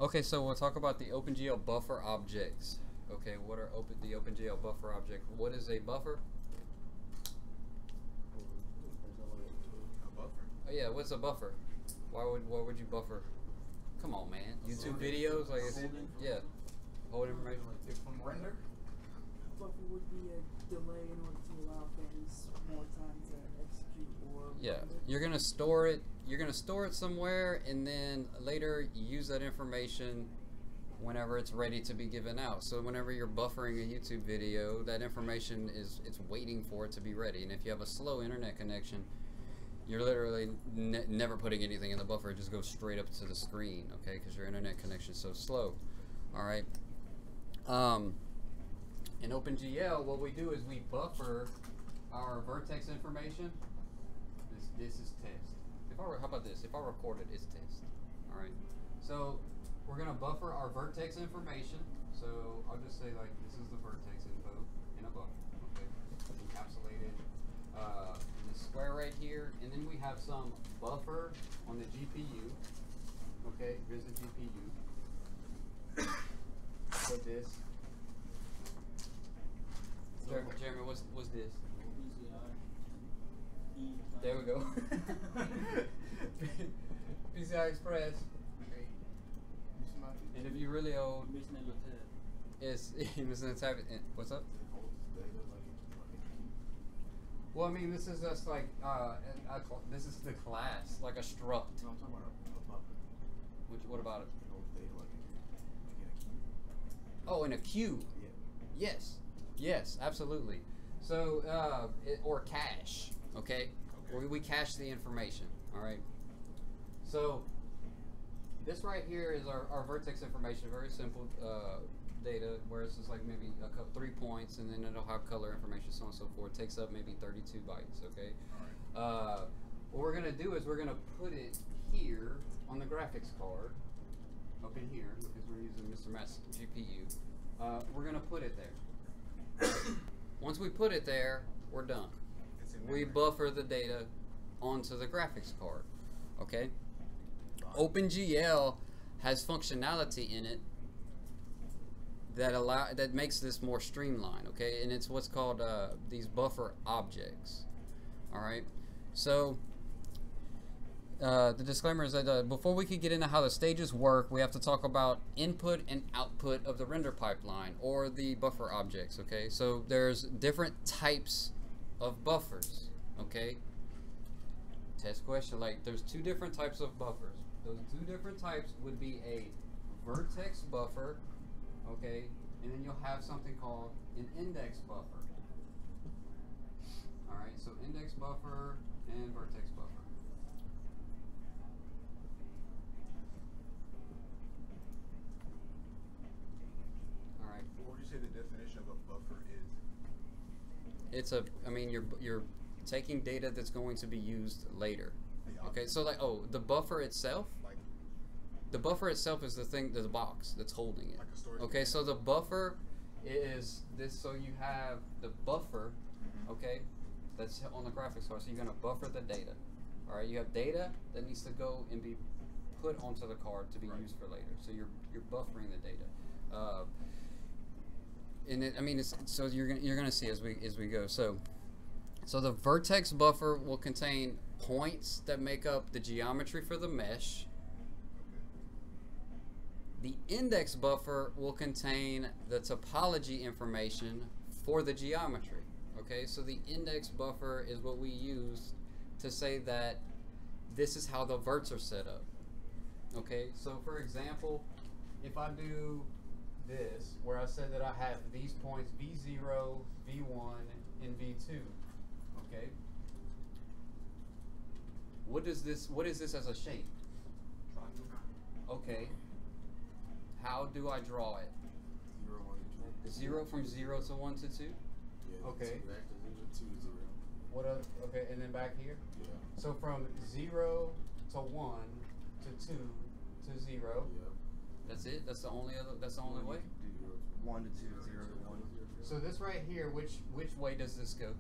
Okay, so we'll talk about the OpenGL buffer objects. Okay, what are the OpenGL buffer object? What is a buffer? A buffer? Oh yeah, what's a buffer? Why would you buffer? Come on, man. YouTube videos, like yeah, hold information. Like from render? Buffer would be a delay in order to allow things more time to execute or Yeah, you're gonna store it. You're gonna store it somewhere, and then later use that information whenever it's ready to be given out. So whenever you're buffering a YouTube video, that information it's waiting for it to be ready. And if you have a slow internet connection, you're literally never putting anything in the buffer. It just goes straight up to the screen, okay? Because your internet connection is so slow. All right. In OpenGL, what we do is we buffer our vertex information. This is test. How about this? If I record it, it's test. All right. So we're gonna buffer our vertex information. So I'll just say like this is the vertex info in a buffer. Okay. Encapsulated in the square right here, and then we have some buffer on the GPU. Okay. Here's the GPU. Put this. Jeremy, what's this? There we go. PCI Express. And if you're really old, it's missing the tab. What's up? Well, I mean, this is just like this is the class, like a struct. No, I'm talking about a buffer. What about it? Oh, in a queue. Yeah. Yes, absolutely. So, or cache, okay? We cache the information, all right? So, this right here is our vertex information, very simple data, where it's just like maybe 3 points, and then it'll have color information, so on and so forth. It takes up maybe 32 bytes, okay? all right. What we're gonna do is we're gonna put it here on the graphics card, up in here, because we're using Mr. Matt's GPU. We're gonna put it there. Once we put it there, we're done. We buffer the data onto the graphics card. Okay? OpenGL has functionality in it that makes this more streamlined. Okay, and it's what's called these buffer objects. All right. So the disclaimer is that before we could get into how the stages work, we have to talk about input and output of the render pipeline, or the buffer objects, okay? So there's different types of buffers, okay? Test question, like there's 2 different types of buffers. Those 2 different types would be a vertex buffer, okay? And then you'll have something called an index buffer. All right, so index buffer and vertex buffer. What would you say the definition of a buffer is? It's I mean, you're taking data that's going to be used later. Okay, so like, the buffer itself. The buffer itself is the thing, the box that's holding it. Like a storage okay, so the buffer is this. So you have the buffer, okay, that's on the graphics card. So you're gonna buffer the data. All right, you have data that needs to go and be put onto the card to be used for later. So you're buffering the data. And it, I mean, so you're gonna see as we go. So the vertex buffer will contain points that make up the geometry for the mesh. The index buffer will contain the topology information for the geometry. Okay, so the index buffer is what we use to say that this is how the verts are set up. Okay, so for example, if I do this, where I said that I have these points V0, V1, and V2. Okay. What is this as a shape? Triangle. Okay. How do I draw it? 0, 1, and 2. 0 from 0 to 1 to 2? Yeah. Okay. 2 back to 0, 2 to 0. What other? Okay, and then back here? Yeah. So from 0 to 1 to 2 to 0. Yeah. That's it? That's the only way? 1 to 2, 0 to 1. So this right here, which way does this go?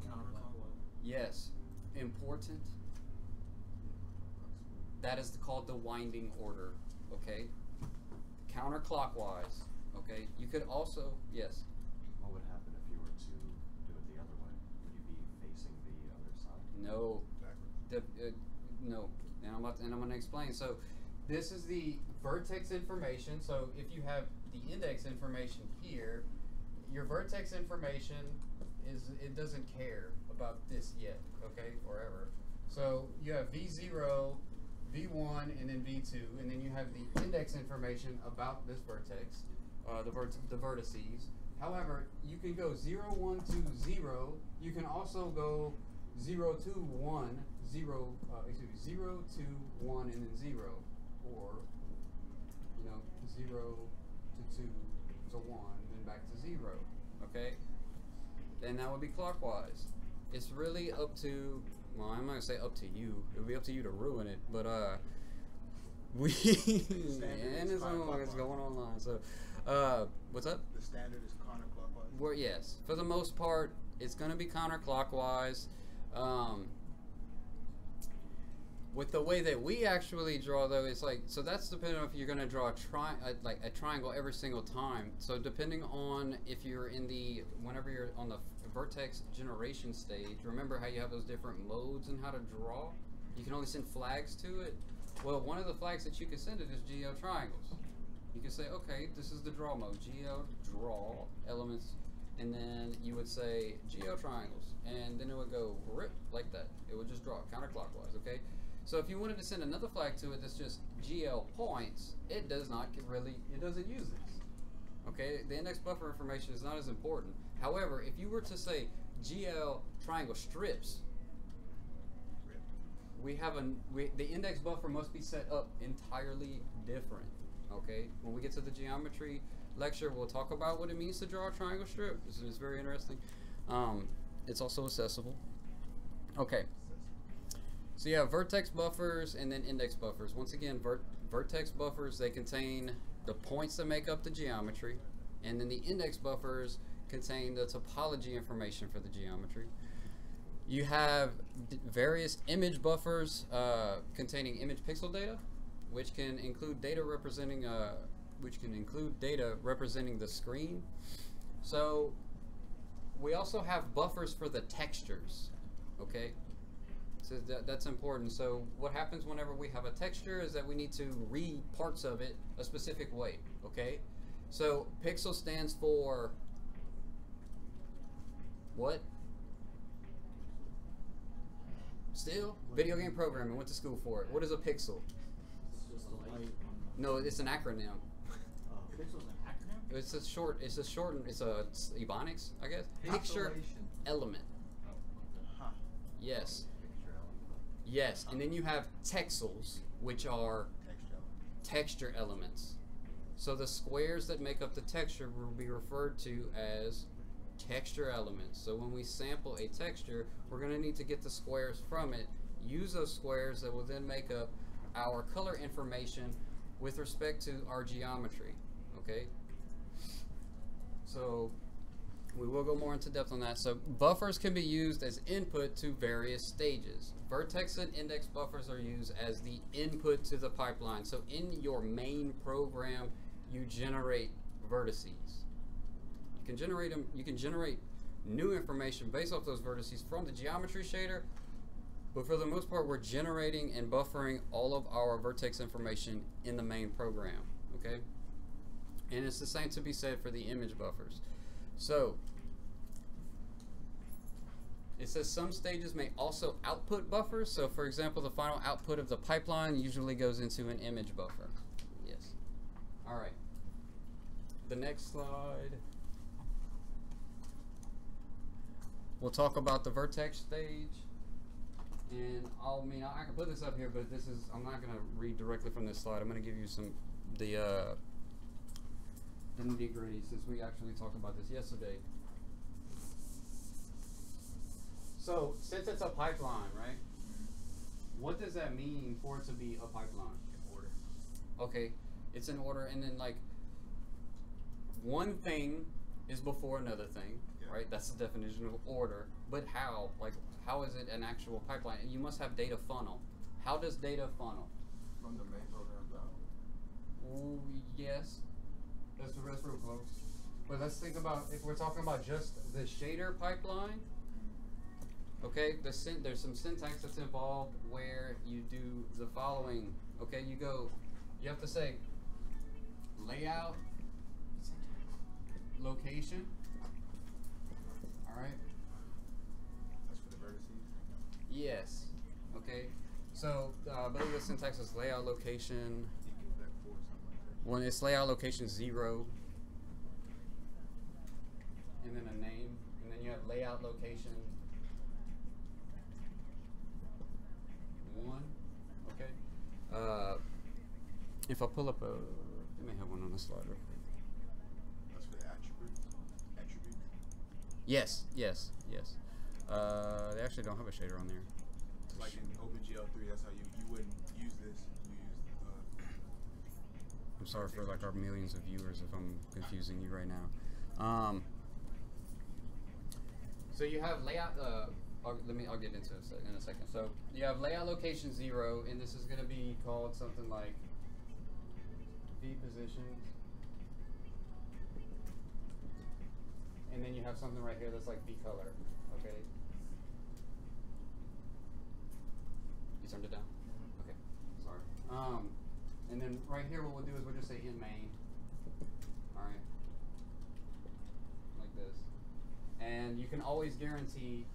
Counterclockwise. Yes. Important. That is called the winding order. okay, counterclockwise. Okay, you could also, yes. What would happen if you were to do it the other way? Would you be facing the other side? No. Backwards. No, and I'm going to explain. So, this is the vertex information. So, if you have the index information here, your vertex information it doesn't care about this yet, okay, forever. So, you have V0, V1, and then V2, and then you have the index information about this vertex, the vertices. However, you can go 0, 1 to 0. You can also go 0 to 1, 0, 0 to 1 and then 0, or 0 to 2 to 1 and then back to 0. Okay, then that would be clockwise. It's really up to, well, I'm not gonna say up to you. It would be up to you to ruin it, but we and it's going online. So, what's up? The standard is counterclockwise. Well, yes, for the most part, it's going to be counterclockwise. With the way that we actually draw, though, it's like, so that's depending on if you're going to draw a triangle every single time. So depending on if you're whenever you're on the vertex generation stage, remember how you have those different modes and how to draw? You can only send flags to it. Well, one of the flags that you can send it is GL triangles. You can say, okay, this is the draw mode, GL draw elements, and then you would say GL triangles, and then it would go rip like that. It would just draw counterclockwise, okay? So if you wanted to send another flag to it that's just GL points, it does not it doesn't use this. Okay, the index buffer information is not as important. However, if you were to say GL triangle strips, the index buffer must be set up entirely different. Okay, when we get to the geometry lecture, we'll talk about what it means to draw a triangle strip. This is very interesting. It's also accessible. Okay. So you have vertex buffers and then index buffers. Once again, vertex buffers, they contain the points that make up the geometry, and then the index buffers contain the topology information for the geometry. You have various image buffers containing image pixel data, which can include data representing the screen. So we also have buffers for the textures. Okay. So that's important. So what happens whenever we have a texture is that we need to read parts of it a specific way, okay? So pixel stands for what? Still? Video game programming, went to school for it. What is a pixel? It's just a light. No, it's an acronym. Pixel's an acronym? It's a ebonics, I guess. Picture element. Huh. Yes. Picture element. Yes, and then you have texels, which are texture elements. So the squares that make up the texture will be referred to as texture elements. So when we sample a texture, we're going to need to get the squares from it, use those squares that will then make up our color information with respect to our geometry. Okay? So we will go more into depth on that. So buffers can be used as input to various stages. Vertex and index buffers are used as the input to the pipeline. So in your main program, you generate vertices. You can generate them. You can generate new information based off those vertices from the geometry shader. But for the most part, we're generating and buffering all of our vertex information in the main program. Okay? And it's the same to be said for the image buffers. So it says some stages may also output buffers. So for example, the final output of the pipeline usually goes into an image buffer. Yes. All right. The next slide. We'll talk about the vertex stage. And I can put this up here, but I'm not going to read directly from this slide. I'm going to give you the nitty-gritty, since we actually talked about this yesterday. So, since it's a pipeline, right? What does that mean for it to be a pipeline? In order. Okay, it's in order, and then like one thing is before another thing, right? That's the definition of order. But how? Like, how is it an actual pipeline? And you must have data funnel. How does data funnel? From the main program down. Ooh, yes. That's real close. But let's think about if we're talking about just the shader pipeline. Okay, there's some syntax that's involved where you do the following. Okay, you have to say layout, location. All right. That's for the vertices. Yes. Okay. So I believe the syntax is layout location. You get that for something like that. When it's layout location 0, and then a name, and then you have layout location 1. Okay. If I pull up a, let me have one on the slide real quick. That's for the attributes. Attributes. Yes. They actually don't have a shader on there. Like in OpenGL 3, that's how you wouldn't use this. You use I'm sorry for like our millions of viewers if I'm confusing you right now. So you have layout. I'll get into it in a second. So you have layout location 0, and this is going to be called something like v positions, and then you have something right here that's like v color. Okay. You turned it down. Okay. Sorry. And then right here, what we'll do is we'll just say in main. All right. Like this. And you can always guarantee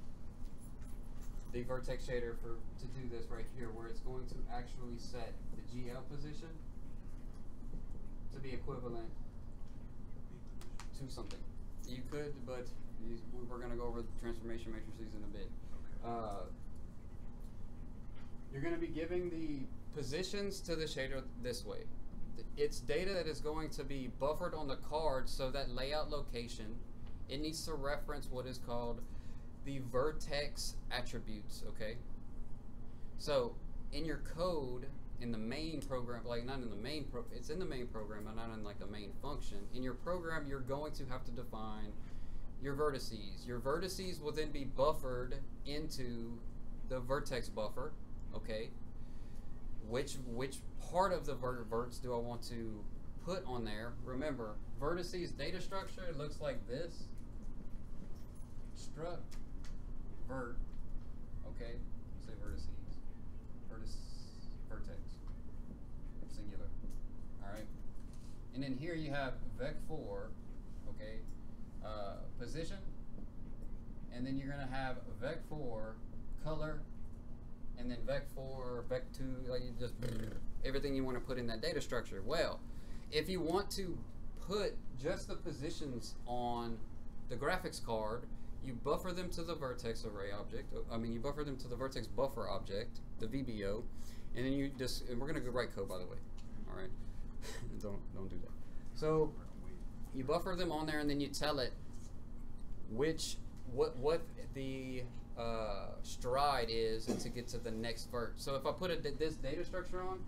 the vertex shader to do this right here, where it's going to actually set the GL position to be equivalent to something. You could, but we're going to go over the transformation matrices in a bit. You're going to be giving the positions to the shader this way. It's data that is going to be buffered on the card, so that layout location, it needs to reference what is called the vertex attributes, okay? So in your code, in the main program, like not in the main it's in the main program, but not in like the main function. In your program, you're going to have to define your vertices. Your vertices will then be buffered into the vertex buffer, okay? Which part of the verts do I want to put on there? Remember, vertices data structure, it looks like this. Struct vert, okay? Say vertices, vertex, singular. All right, and then here you have vec4, okay? Position, and then you're gonna have vec4 color, and then vec4, vec2, like you just everything you want to put in that data structure. Well, if you want to put just the positions on the graphics card, you buffer them to the vertex array object. You buffer them to the vertex buffer object, the VBO, and then you just, and we're gonna go write code, by the way. All right, don't do that. So you buffer them on there, and then you tell it what the stride is to get to the next vert. So if I put this data structure on,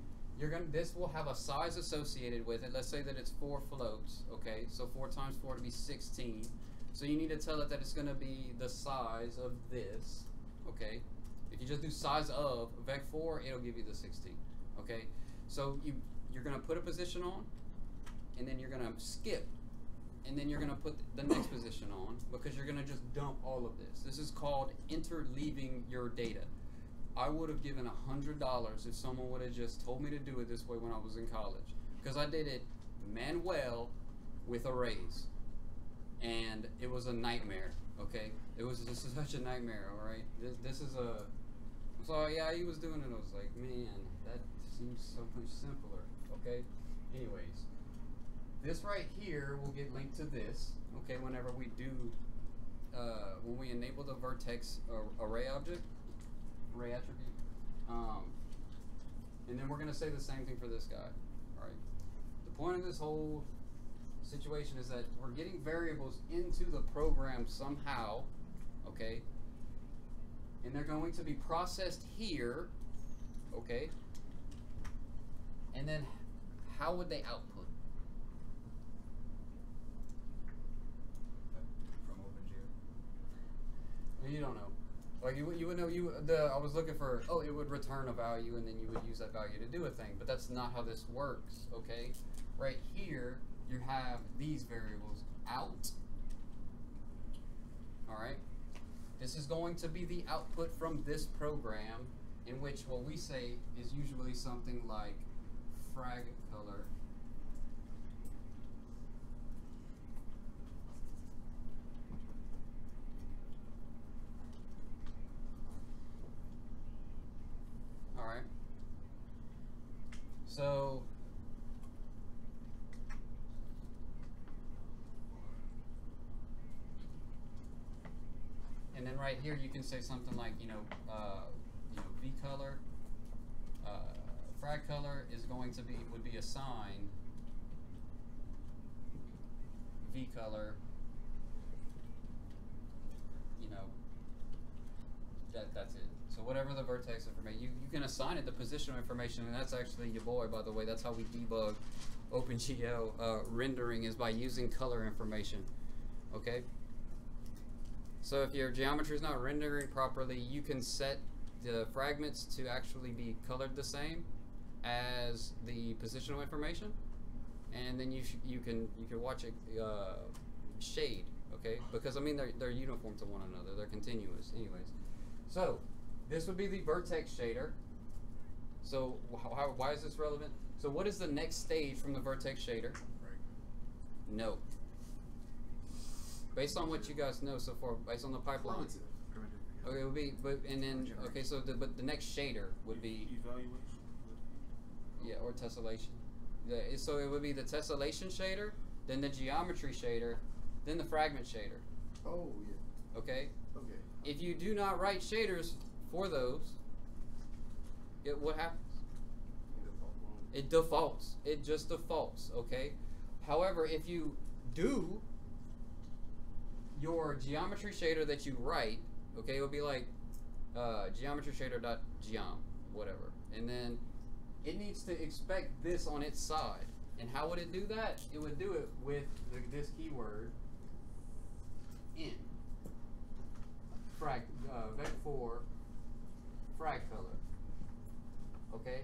this will have a size associated with it. Let's say that it's 4 floats. Okay, so 4 times 4 to be 16. So you need to tell it that it's going to be the size of this, okay? If you just do size of vec4, it'll give you the 16, okay? So you're going to put a position on, and then you're going to skip, and then you're going to put the next position on, because you're going to just dump all of this. This is called interleaving your data. I would have given $100 if someone would have just told me to do it this way when I was in college, because I did it manual with arrays. And it was a nightmare, okay? It was just such a nightmare, all right? This is a, so yeah, he was doing it, I was like, man, that seems so much simpler, okay? Anyways, this right here will get linked to this, okay, whenever we do, when we enable the vertex array object, array attribute, and then we're gonna say the same thing for this guy, all right? The point of this whole situation is that we're getting variables into the program somehow, okay, and they're going to be processed here, okay, and then how would they output? From OpenGL. You don't know. Like you would know I was looking for, oh, it would return a value and then you would use that value to do a thing, but that's not how this works, okay? Right here, you have these variables, out, all right? This is going to be the output from this program, in which what we say is usually something like frag color. All right. So and then right here you can say something like, V color, frag color is going to be, would be assigned V color, that's it. So whatever the vertex information, you can assign it the positional information, and that's actually your boy, by the way. That's how we debug OpenGL rendering, is by using color information, okay? So if your geometry is not rendering properly, you can set the fragments to actually be colored the same as the positional information, and then you can watch it shade, okay? Because I mean they're uniform to one another, they're continuous, anyways. So this would be the vertex shader. So why is this relevant? So what is the next stage from the vertex shader? No. Based on what you guys know so far, based on the pipeline. Okay, it would be, but the next shader would be evaluation. Yeah, or tessellation. So it would be the tessellation shader, then the geometry shader, then the fragment shader. Oh yeah. Okay. Okay. If you do not write shaders for those, what happens? It defaults. It just defaults. Okay. However, if you do your geometry shader that you write, okay, it would be like geometry shader.geom, whatever, and then it needs to expect this on its side. And how would it do that? It would do it with this keyword in frag vec4 frag color. Okay.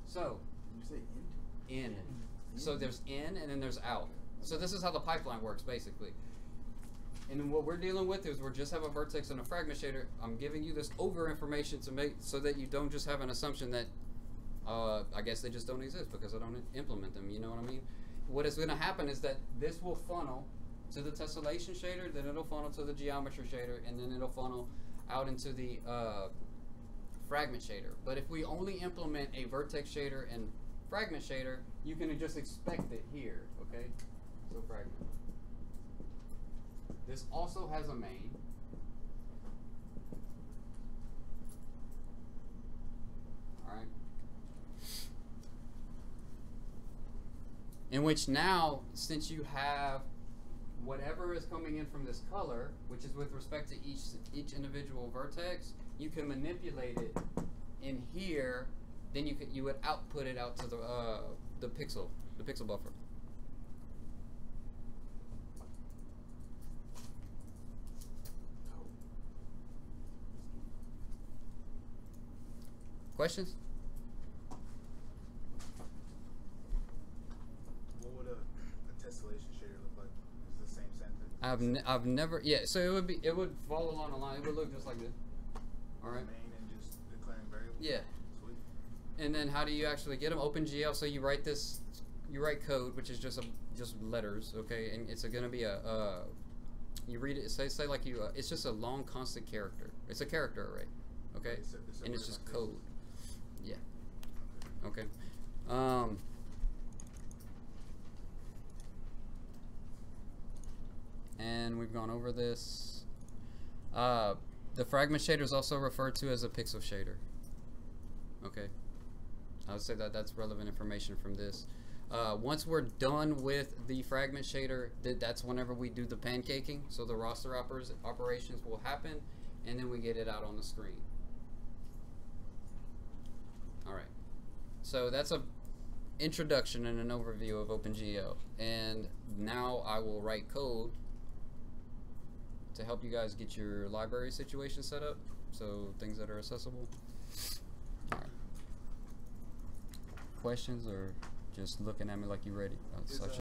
So You say in. So there's in and then there's out. So this is how the pipeline works basically. And then what we're dealing with is we just have a vertex and a fragment shader. I'm giving you this over information to make so that you don't just have an assumption that I guess they just don't exist because I don't implement them. You know what I mean? What is going to happen is that this will funnel to the tessellation shader, then it'll funnel to the geometry shader, and then it'll funnel out into the fragment shader. But if we only implement a vertex shader and fragment shader, you can just expect it here. Okay? So fragment. This also has a main. All right. In which now, since you have whatever is coming in from this color, which is with respect to each individual vertex, you can manipulate it in here. Then you would output it out to the pixel buffer. Questions? What would a tessellation shader look like? Is the same sentence? I've never, yeah. So it would follow along a line. It would look just like this. All right. Main and just declaring variables. Yeah. Sweet. And then how do you actually get them? OpenGL. So you write this, you write code, which is just letters, okay? And it's going to be you read it. Say like it's just a long constant character. It's a character array, okay? And it's just code. Yeah. Okay. And we've gone over this. The fragment shader is also referred to as a pixel shader. Okay. I would say that that's relevant information from this. Once we're done with the fragment shader, that's whenever we do the pancaking. So the roster operations will happen, and then we get it out on the screen. All right. So that's a introduction and an overview of OpenGL. And now I will write code to help you guys get your library situation set up, so things that are accessible. All right. Questions or just looking at me like you ready? Is,